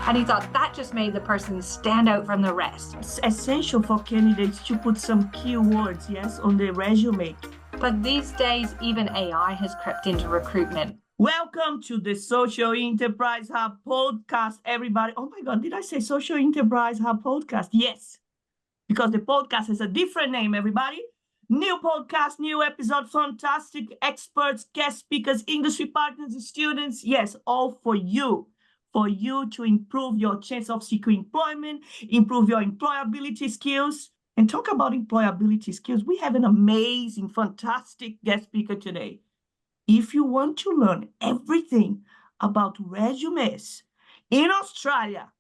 And he thought that just made the person stand out from the rest. It's essential for candidates to put some keywords, yes, on their resume. But these days, even AI has crept into recruitment. Welcome to the Social Enterprise Hub podcast, everybody. Oh my God, did I say Social Enterprise Hub podcast? Yes, because the podcast has a different name, everybody. New podcast, new episode, fantastic experts, guest speakers, industry partners, students. Yes, all for you to improve your chance of securing employment, improve your employability skills. And talk about employability skills. We have an amazing, fantastic guest speaker today. If you want to learn everything about resumes in Australia,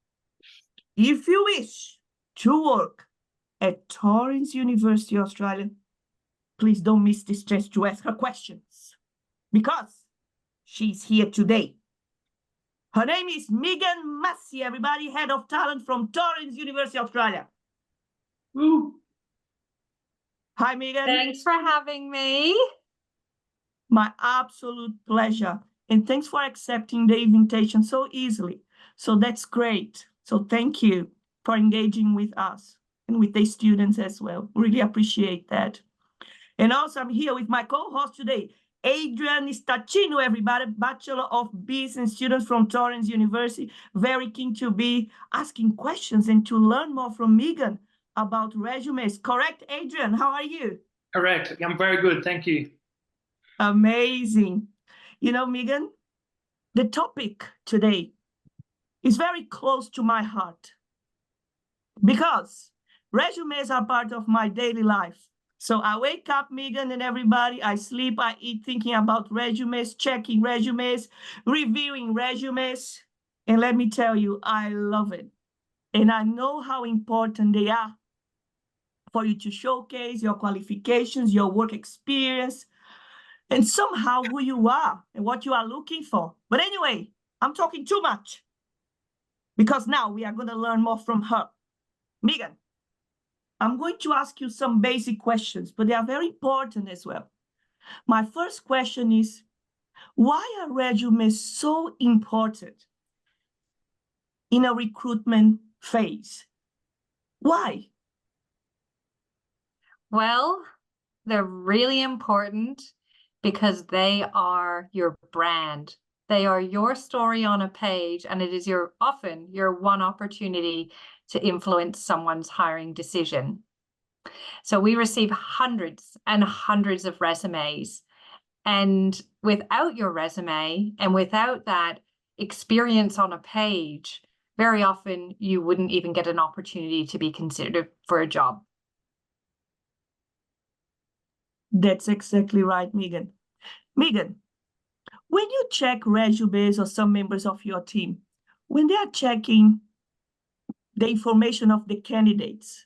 if you wish to work at Torrens University Australia, please don't miss this chance to ask her questions because she's here today. Her name is Meaghan Massie, everybody, Head of Talent from Torrens University Australia. Woo. Hi, Meaghan. Thanks for having me. My absolute pleasure. And thanks for accepting the invitation so easily. So that's great. So thank you for engaging with us and with the students as well. Really appreciate that. And also I'm here with my co-host today, Adrian Stacchino, everybody, Bachelor of Business students from Torrens University. Very keen to be asking questions and to learn more from Meaghan about resumes. Correct, Adrian? How are you? Correct. I'm very good. Thank you. Amazing. You know, Meaghan, the topic today is very close to my heart because resumes are part of my daily life. So I wake up, Meaghan, and everybody, I sleep, I eat thinking about resumes, checking resumes, reviewing resumes. And let me tell you, I love it. And I know how important they are for you to showcase your qualifications, your work experience, and somehow who you are and what you are looking for. But anyway, I'm talking too much because now we are going to learn more from her. Meaghan, I'm going to ask you some basic questions, but they are very important as well. My first question is, why are resumes so important in a recruitment phase? Why? Well, they're really important because they are your brand. They are your story on a page, and it is often your one opportunity to influence someone's hiring decision. So we receive hundreds and hundreds of resumes, and without your resume and without that experience on a page, very often you wouldn't even get an opportunity to be considered for a job. That's exactly right, Meaghan. Meaghan, when you check resumes or some members of your team, when they are checking the information of the candidates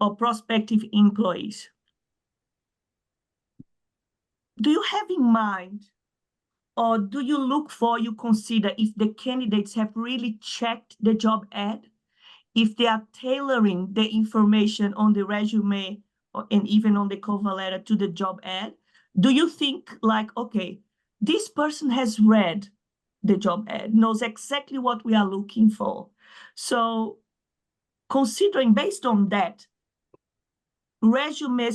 or prospective employees, do you have in mind or do you look for, you consider if the candidates have really checked the job ad, if they are tailoring the information on the resume and even on the cover letter to the job ad? Do you think like, okay, this person has read the job ad, knows exactly what we are looking for. So considering based on that, resume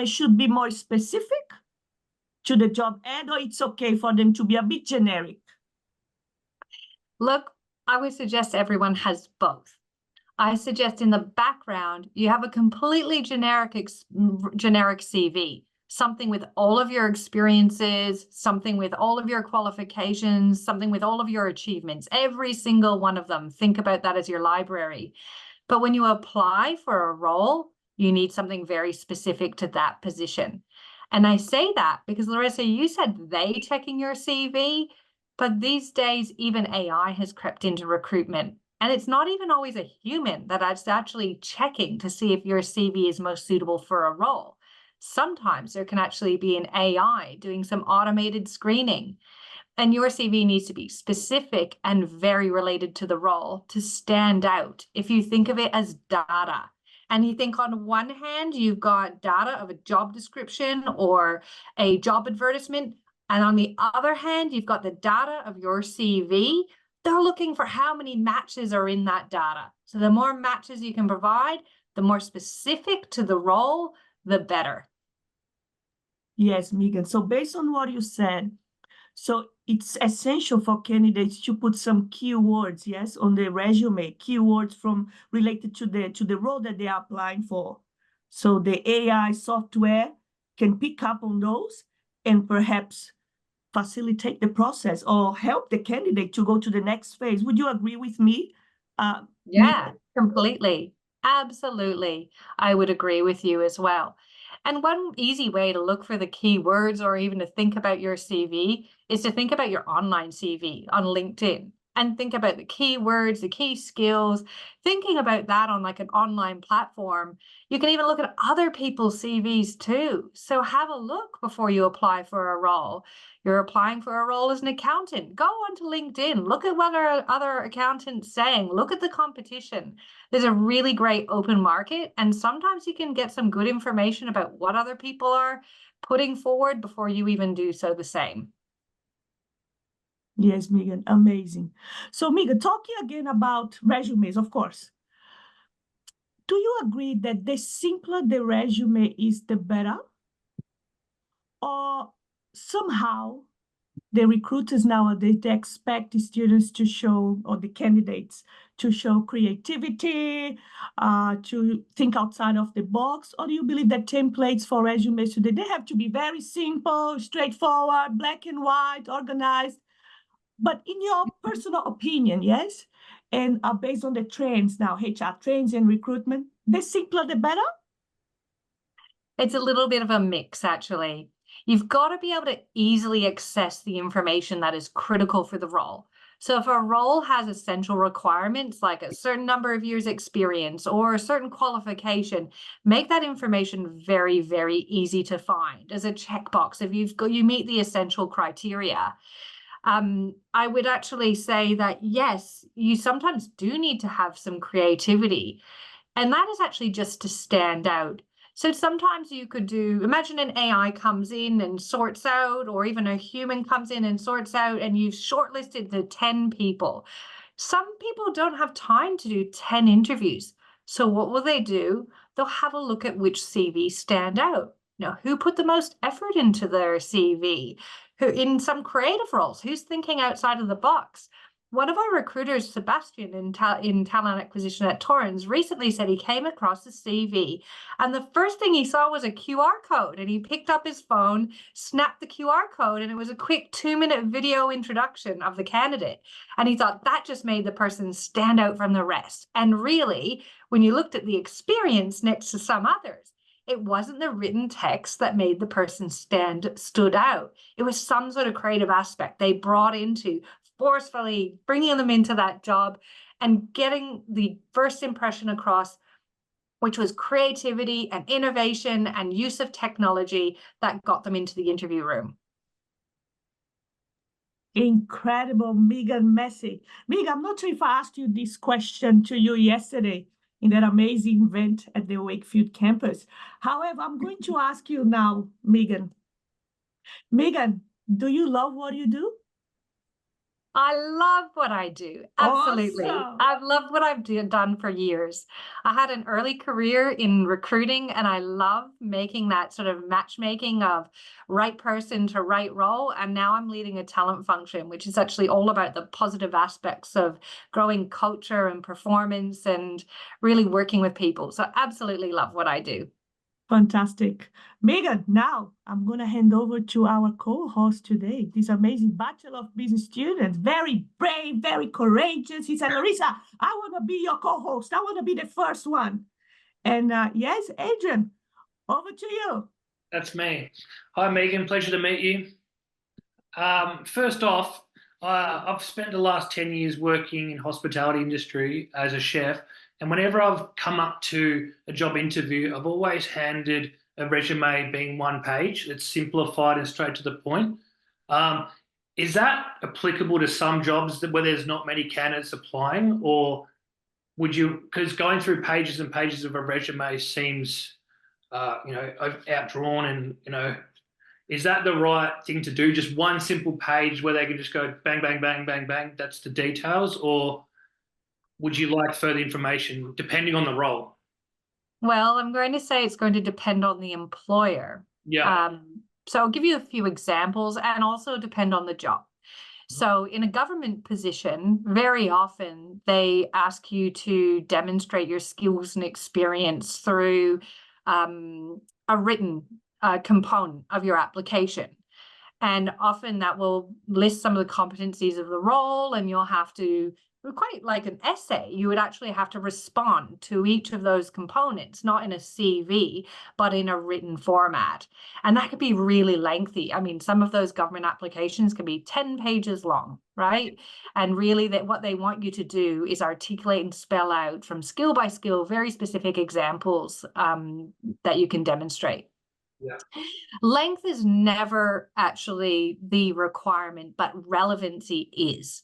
should be more specific to the job ad, or it's okay for them to be a bit generic? Look, I would suggest everyone has both. I suggest in the background, you have a completely generic CV, something with all of your experiences, something with all of your qualifications, something with all of your achievements, every single one of them. Think about that as your library. But when you apply for a role, you need something very specific to that position. And I say that because, Larissa, you said they checking your CV, but these days, even AI has crept into recruitment. And it's not even always a human that's actually checking to see if your CV is most suitable for a role. Sometimes there can actually be an AI doing some automated screening. And your CV needs to be specific and very related to the role to stand out. If you think of it as data, and you think on one hand, you've got data of a job description or a job advertisement, and on the other hand, you've got the data of your CV, They're looking for how many matches are in that data. So the more matches you can provide, the more specific to the role, the better. Yes, Meaghan. So based on what you said, so it's essential for candidates to put some keywords, yes, on the resume, keywords from related to the role that they are applying for. So the AI software can pick up on those and perhaps facilitate the process or help the candidate to go to the next phase. Would you agree with me? Yeah, completely. Absolutely. I would agree with you as well. And one easy way to look for the keywords or even to think about your CV is to think about your online CV on LinkedIn and think about the keywords, the key skills, thinking about that on like an online platform. You can even look at other people's CVs too. So have a look before you apply for a role. You're applying for a role as an accountant. Go onto LinkedIn. Look at what are other accountants saying. Look at the competition. There's a really great open market, and sometimes you can get some good information about what other people are putting forward before you even do so the same. Yes, Meaghan, amazing. So Meaghan, talking again about resumes, of course. Do you agree that the simpler the resume is, the better? Or somehow the recruiters nowadays, they expect the students to show, or the candidates to show creativity, to think outside of the box? Or do you believe that templates for resumes today, they have to be very simple, straightforward, black and white, organized? But in your personal opinion, yes, and based on the trends now, HR trends and recruitment, the simpler the better? It's a little bit of a mix, actually. You've got to be able to easily access the information that is critical for the role. So if a role has essential requirements like a certain number of years experience or a certain qualification, make that information very, very easy to find as a checkbox if you meet the essential criteria. I would actually say that, yes, you sometimes do need to have some creativity, and that is actually just to stand out. So sometimes you could imagine an AI comes in and sorts out, or even a human comes in and sorts out, and you've shortlisted the 10 people. Some people don't have time to do 10 interviews. So what will they do? They'll have a look at which CVs stand out. Who put the most effort into their CV? Who in some creative roles? Who's thinking outside of the box? One of our recruiters, Sebastian, in talent acquisition at Torrens, recently said he came across a CV, and the first thing he saw was a QR code, and he picked up his phone, snapped the QR code, and it was a quick 2-minute video introduction of the candidate. And he thought that just made the person stand out from the rest. And really, when you looked at the experience next to some others, it wasn't the written text that made the person stood out. It was some sort of creative aspect they brought into forcefully bringing them into that job and getting the first impression across, which was creativity and innovation and use of technology that got them into the interview room. Incredible, Meaghan Massie. Meaghan, I'm not sure if I asked you this question to you yesterday in that amazing event at the Wakefield campus. However, I'm going to ask you now, Meaghan. Meaghan, do you love what you do? I love what I do. Absolutely. Awesome. I've loved what I've done for years. I had an early career in recruiting, and I love making that sort of matchmaking of right person to right role. And now I'm leading a talent function, which is actually all about the positive aspects of growing culture and performance and really working with people. So absolutely love what I do. Fantastic. Meaghan, now I'm going to hand over to our co-host today, this amazing Bachelor of Business student, very brave, very courageous. He said, Larissa, I want to be your co-host. I want to be the first one. And yes, Adrian, over to you. That's me. Hi, Meaghan. Pleasure to meet you. First off, I've spent the last 10 years working in hospitality industry as a chef. And whenever I've come up to a job interview, I've always handed a resume being one page. It's simplified and straight to the point. Is that applicable to some jobs where there's not many candidates applying, or would you, because going through pages and pages of a resume seems, outdrawn and, Is that the right thing to do? Just one simple page where they can just go bang, bang, bang, bang, bang. That's the details, or would you like further information depending on the role? Well, I'm going to say it's going to depend on the employer. Yeah. So I'll give you a few examples and also depend on the job. So in a government position, very often they ask you to demonstrate your skills and experience through a written component of your application. And often that will list some of the competencies of the role, and you'll have to, quite like an essay, you would actually have to respond to each of those components, not in a CV, but in a written format. And that could be really lengthy. I mean, some of those government applications can be 10 pages long, right? And really what they want you to do is articulate and spell out from skill by skill, very specific examples that you can demonstrate. Yeah. Length is never actually the requirement, but relevancy is.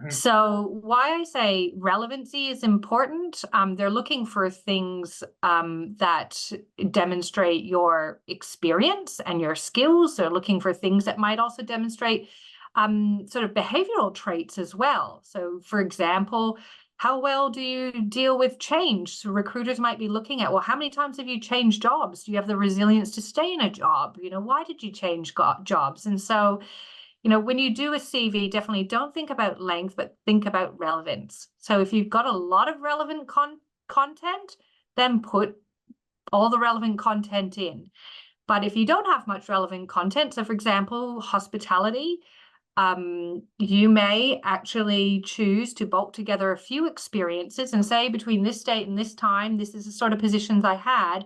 So why I say relevancy is important, they're looking for things that demonstrate your experience and your skills. They're looking for things that might also demonstrate sort of behavioral traits as well. So for example, how well do you deal with change? So recruiters might be looking at, well, how many times have you changed jobs? Do you have the resilience to stay in a job? You know, why did you change jobs? And so, you know, when you do a CV, definitely don't think about length, but think about relevance. So if you've got a lot of relevant content, then put all the relevant content in. But if you don't have much relevant content, so for example, hospitality, you may actually choose to bulk together a few experiences and say between this date and this time, this is the sort of positions I had.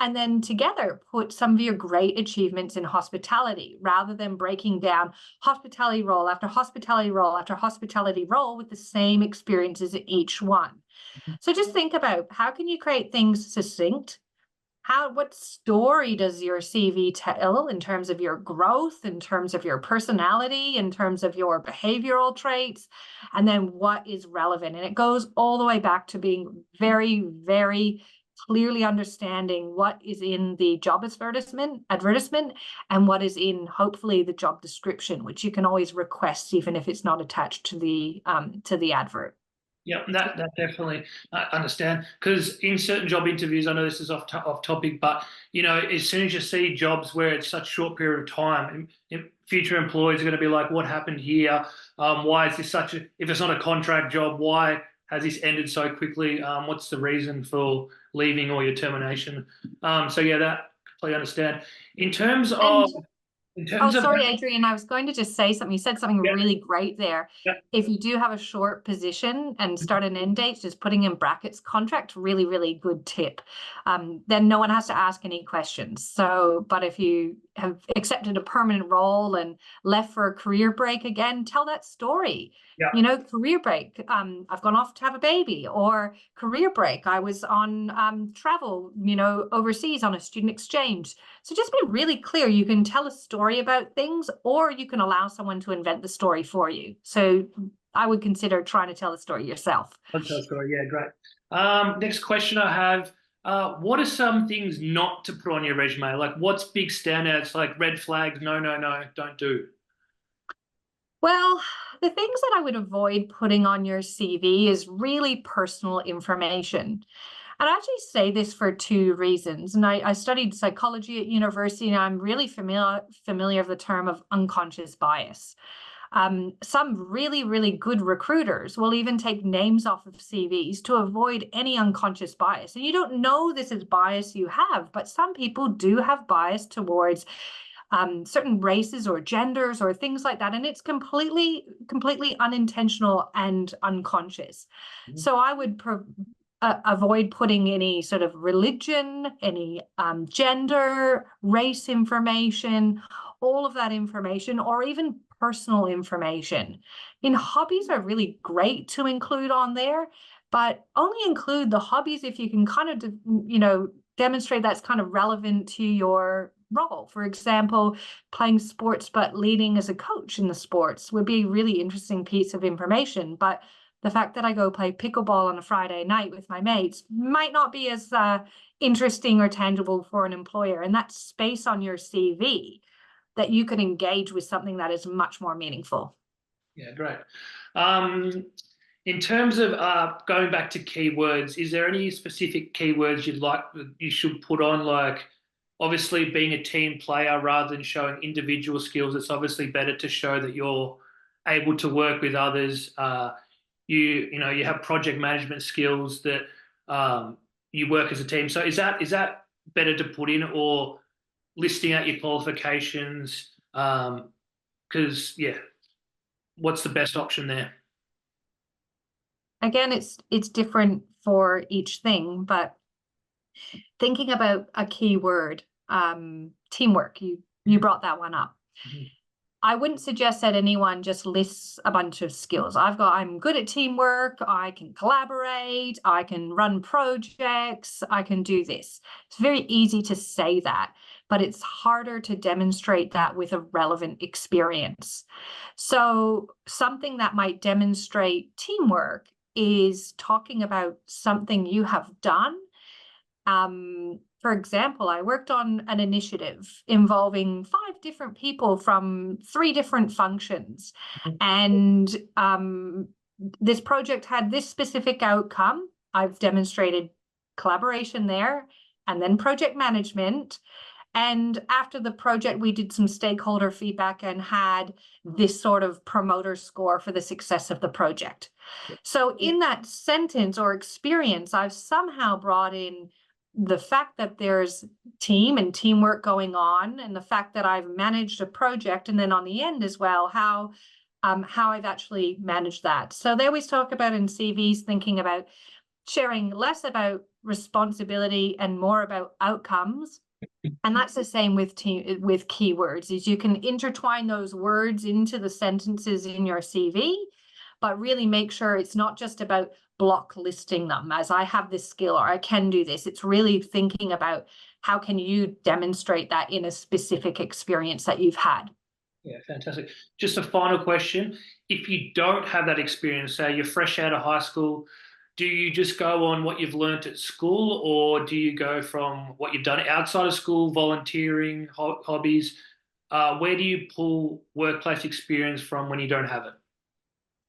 And then together put some of your great achievements in hospitality rather than breaking down hospitality role after hospitality role after hospitality role with the same experiences in each one. So just think about how can you create things succinct? What story does your CV tell in terms of your growth, in terms of your personality, in terms of your behavioral traits, and then what is relevant? And it goes all the way back to being very, very clearly understanding what is in the job advertisement and what is in hopefully the job description, which you can always request even if it's not attached to the advert. Yeah, that definitely I understand, because in certain job interviews, I know this is off topic, but you know, as soon as you see jobs where it's such a short period of time, future employees are going to be like, "What happened here? Why is this such a? If it's not a contract job, why has this ended so quickly? What's the reason for leaving or your termination?" So yeah, that completely understand. In terms of Sorry, Adrian, I was going to just say something. You said something really great there. Yeah. If you do have a short position and start an end date, just putting in brackets contract, really, really good tip. Then no one has to ask any questions. So, but if you have accepted a permanent role and left for a career break again, tell that story. Yeah. You know, career break, I've gone off to have a baby, or career break, I was on travel, you know, overseas on a student exchange. So just be really clear. You can tell a story about things, or you can allow someone to invent the story for you. So I would consider trying to tell the story yourself. Yeah, great. Next question I have. What are some things not to put on your resume? Like what's big standouts, like red flags, no, don't do? Well, the things that I would avoid putting on your CV is really personal information. And I actually say this for two reasons. And I studied psychology at university, and I'm really familiar with the term of unconscious bias. Some really, really good recruiters will even take names off of CVs to avoid any unconscious bias. And you don't know this is bias you have, but some people do have bias towards certain races or genders or things like that. And it's completely unintentional and unconscious. So I would avoid putting any sort of religion, any gender, race information, all of that information, or even personal information. Hobbies are really great to include on there, but only include the hobbies if you can kind of, you know, demonstrate that's kind of relevant to your role. For example, playing sports but leading as a coach in the sports would be a really interesting piece of information. But the fact that I go play pickleball on a Friday night with my mates might not be as interesting or tangible for an employer. And that space on your CV that you can engage with something that is much more meaningful. Yeah, great. In terms of going back to keywords, is there any specific keywords you'd like you should put on? Like, obviously, being a team player rather than showing individual skills, it's obviously better to show that you're able to work with others. You have project management skills, that you work as a team. So is that better to put in, or listing out your qualifications? Because what's the best option there? Again, it's different for each thing, but thinking about a keyword, teamwork, you brought that one up. Mm-hmm. I wouldn't suggest that anyone just lists a bunch of skills. I'm good at teamwork, I can collaborate, I can run projects, I can do this. It's very easy to say that, but it's harder to demonstrate that with a relevant experience. So something that might demonstrate teamwork is talking about something you have done. For example, I worked on an initiative involving 5 different people from 3 different functions. And this project had this specific outcome. I've demonstrated collaboration there, and then project management. And after the project, we did some stakeholder feedback and had this sort of promoter score for the success of the project. So in that sentence or experience, I've somehow brought in the fact that there's team and teamwork going on, and the fact that I've managed a project, and then on the end as well, how I've actually managed that. So they always talk about in CVs, thinking about sharing less about responsibility and more about outcomes. And that's the same with keywords, is you can intertwine those words into the sentences in your CV, but really make sure it's not just about block listing them as I have this skill or I can do this. It's really thinking about how can you demonstrate that in a specific experience that you've had. Yeah, fantastic. Just a final question. If you don't have that experience, say you're fresh out of high school, do you just go on what you've learnt at school, or do you go from what you've done outside of school, volunteering, hobbies? Where do you pull workplace experience from when you don't have it?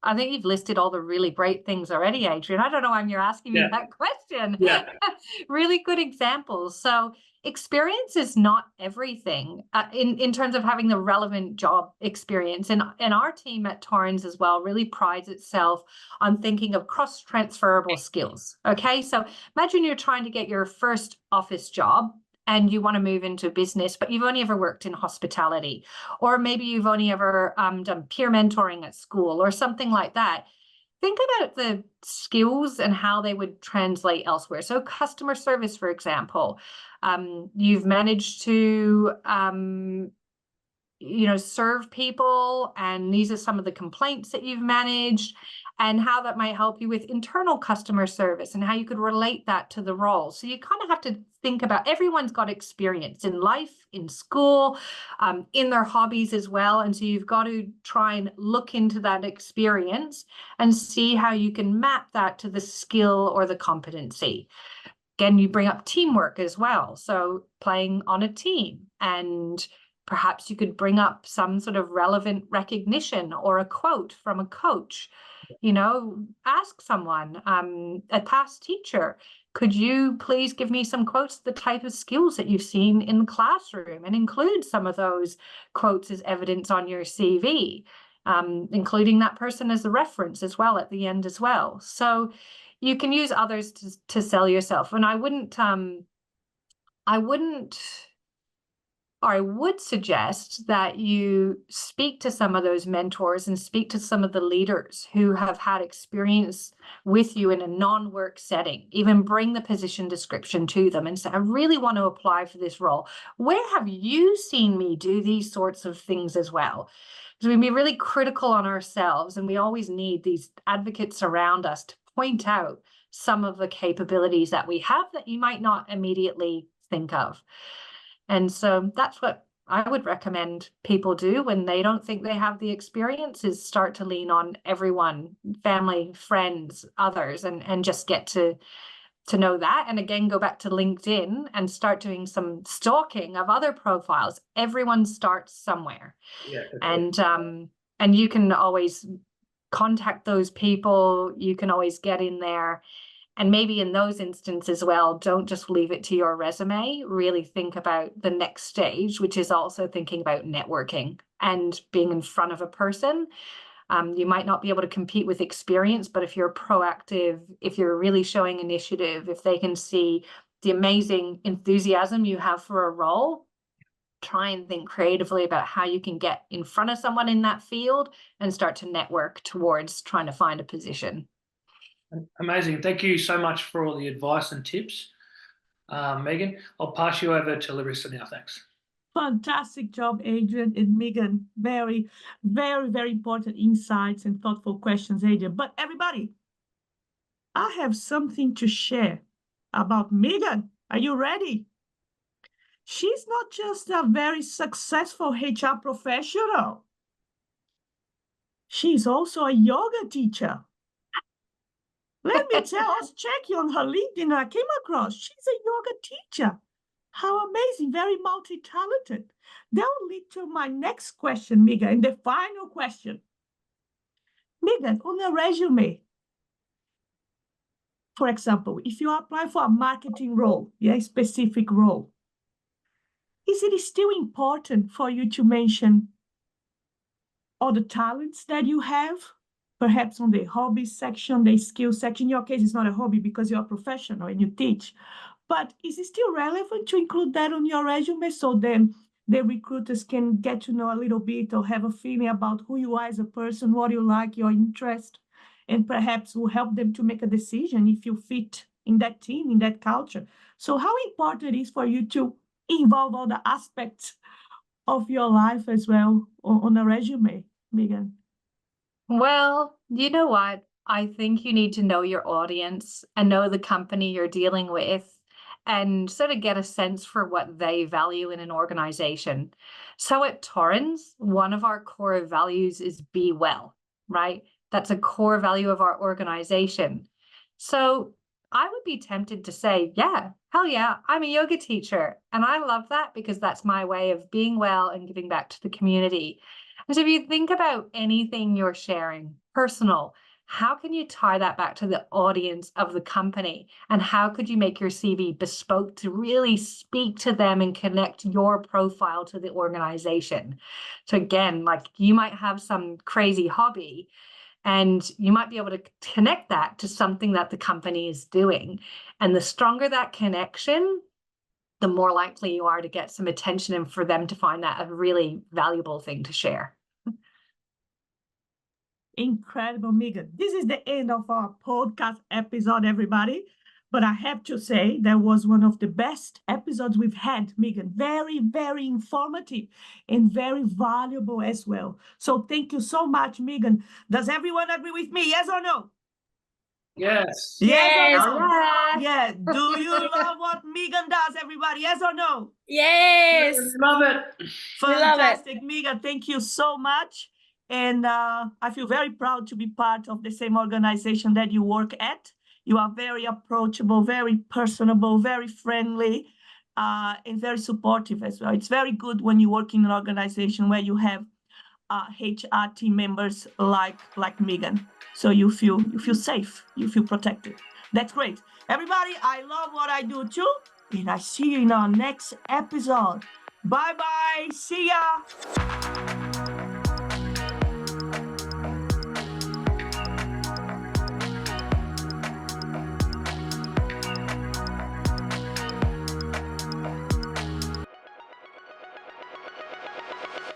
I think you've listed all the really great things already, Adrian. I don't know why you're asking me that question. Yeah. Really good examples. So experience is not everything in terms of having the relevant job experience. And our team at Torrens as well really prides itself on thinking of cross-transferable skills. Okay, so imagine you're trying to get your first office job and you want to move into business, but you've only ever worked in hospitality, or maybe you've only ever done peer mentoring at school or something like that. Think about the skills and how they would translate elsewhere. So customer service, for example, you've managed to serve people, and these are some of the complaints that you've managed, and how that might help you with internal customer service and how you could relate that to the role. So you kind of have to think about, everyone's got experience in life, in school, in their hobbies as well. And so you've got to try and look into that experience and see how you can map that to the skill or the competency. Again, you bring up teamwork as well. So playing on a team, and perhaps you could bring up some sort of relevant recognition or a quote from a coach. Ask someone, a past teacher, could you please give me some quotes, the type of skills that you've seen in the classroom, and include some of those quotes as evidence on your CV, including that person as a reference as well at the end as well. So you can use others to sell yourself. And I would suggest that you speak to some of those mentors and speak to some of the leaders who have had experience with you in a non-work setting. Even bring the position description to them and say, I really want to apply for this role. Where have you seen me do these sorts of things as well? Because we can be really critical on ourselves, and we always need these advocates around us to point out some of the capabilities that we have that you might not immediately think of. And so that's what I would recommend people do when they don't think they have the experience, is start to lean on everyone, family, friends, others, and just get to to know that. And again, go back to LinkedIn and start doing some stalking of other profiles. Everyone starts somewhere. Yeah, for sure. And you can always contact those people. You can always get in there. And maybe in those instances as well, don't just leave it to your resume. Really think about the next stage, which is also thinking about networking and being in front of a person. You might not be able to compete with experience, but if you're proactive, if you're really showing initiative, if they can see the amazing enthusiasm you have for a role, try and think creatively about how you can get in front of someone in that field and start to network towards trying to find a position. Amazing. Thank you so much for all the advice and tips, Meaghan. I'll pass you over to Larissa now. Thanks. Fantastic job, Adrian and Meaghan. Very, very, very important insights and thoughtful questions, Adrian. But everybody, I have something to share about Meaghan. Are you ready? She's not just a very successful HR professional. She's also a yoga teacher. Let me tell, I was checking on her LinkedIn and I came across, she's a yoga teacher. How amazing, very multi-talented. That will lead to my next question, Meaghan, and the final question. Meaghan, on a resume, for example, if you apply for a marketing role, a specific role, is it still important for you to mention all the talents that you have? Perhaps on the hobbies section, the skills section. In your case, it's not a hobby because you're a professional and you teach. But is it still relevant to include that on your resume so then the recruiters can get to know a little bit or have a feeling about who you are as a person, what you like, your interest, and perhaps will help them to make a decision if you fit in that team, in that culture. So how important it is for you to involve all the aspects of your life as well on a resume, Meaghan? Well, you know what? I think you need to know your audience and know the company you're dealing with and sort of get a sense for what they value in an organization. So at Torrens, one of our core values is be well, right? That's a core value of our organization. So I would be tempted to say, yeah, hell yeah, I'm a yoga teacher. And I love that because that's my way of being well and giving back to the community. And so if you think about anything you're sharing, personal, how can you tie that back to the audience of the company? And how could you make your CV bespoke to really speak to them and connect your profile to the organization? So again, like you might have some crazy hobby and you might be able to connect that to something that the company is doing. And the stronger that connection, the more likely you are to get some attention and for them to find that a really valuable thing to share. Incredible, Meaghan. This is the end of our podcast episode, everybody. But I have to say that was one of the best episodes we've had, Meaghan. Very, very informative and very valuable as well. So thank you so much, Meaghan. Does everyone agree with me? Yes or no? Yes. Yes or no? Yeah. Yeah. Do you love what Meaghan does, everybody? Yes or no? Yes. Love it. We love it. Fantastic, Meaghan. Thank you so much. And I feel very proud to be part of the same organization that you work at. You are very approachable, very personable, very friendly, and very supportive as well. It's very good when you work in an organization where you have HR team members like Meaghan. So you feel safe, you feel protected. That's great. Everybody, I love what I do too. And I see you in our next episode. Bye-bye. See ya.